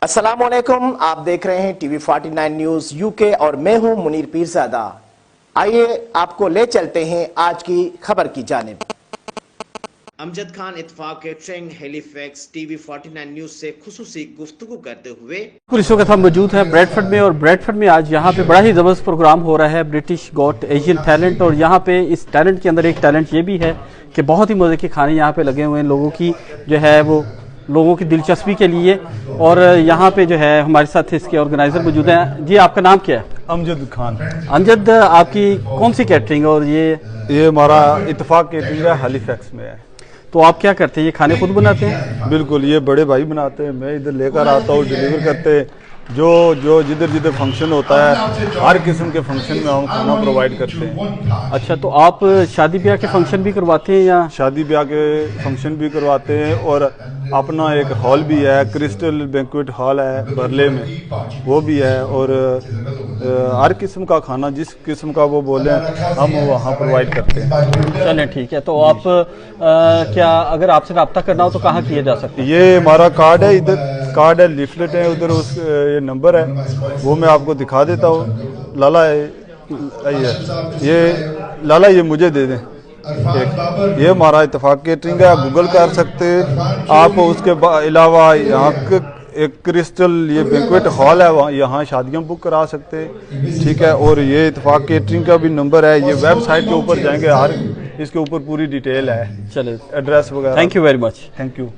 अस्सलाम वालेकुम, आप देख रहे हैं टीवी 49 न्यूज यूके और मैं हूं मुनीर पीरजादा। आइए आपको ले चलते हैं आज की खबर की जानिब। अमजद खान इत्तेफाक केटरिंग हैलिफैक्स टीवी 49 न्यूज से खुसूसी गुफ्तगू करते हुए इस वक्त हम मौजूद हैं ब्रैडफर्ड में, और ब्रैडफर्ड में आज यहाँ पे बड़ा ही ज़बरदस्त प्रोग्राम हो रहा है, ब्रिटिश गॉट एशियन टैलेंट। और यहाँ पे इस टैलेंट के अंदर एक टैलेंट ये भी है कि बहुत ही मज़े के खाने यहाँ पे लगे हुए हैं लोगों की जो है वो लोगों की दिलचस्पी के लिए। और यहाँ पे जो है हमारे साथ इसके ऑर्गेनाइजर मौजूद हैं। जी, आपका नाम क्या है? अमजद खान। अमजद, आपकी कौन सी कैटरिंग? और ये हमारा इत्तेफाक कैटरिंग है, हैलिफैक्स में है। तो आप क्या करते हैं, ये खाने खुद बनाते हैं? बिल्कुल, ये बड़े भाई बनाते हैं, मैं इधर लेकर आता हूँ, डिलीवर करते हैं। जो जिधर जिधर फंक्शन होता है, हर किस्म के फंक्शन में हम खाना प्रोवाइड करते हैं। अच्छा, तो आप शादी ब्याह के फंक्शन भी करवाते हैं या? शादी ब्याह के फंक्शन भी करवाते हैं, और अपना एक हॉल भी है, क्रिस्टल बैंक्वेट हॉल है बरले में, वो भी है। और हर किस्म का खाना जिस किस्म का वो बोले हम वहाँ प्रोवाइड करते हैं। चलें, ठीक है। तो आप क्या अगर आपसे रब्ता करना हो तो कहाँ किया जा सकता है? ये हमारा कार्ड है, इधर कार्ड है, लिफलेट है, उधर उस ये नंबर है, वो मैं आपको दिखा देता हूँ। लाला है ये लाला, ये मुझे दे दें एक। ये हमारा इत्तेफाक केटरिंग है, आप गूगल कर सकते हैं। आप उसके अलावा यहाँ एक क्रिस्टल ये बैंक्वेट हॉल है, वहाँ यहाँ शादियाँ बुक करा सकते हैं, ठीक है। और ये इत्तेफाक केटरिंग का भी नंबर है, ये वेबसाइट के ऊपर जाएंगे, हर इसके ऊपर पूरी डिटेल है, चले, एड्रेस वगैरह। Thank you very much. Thank you.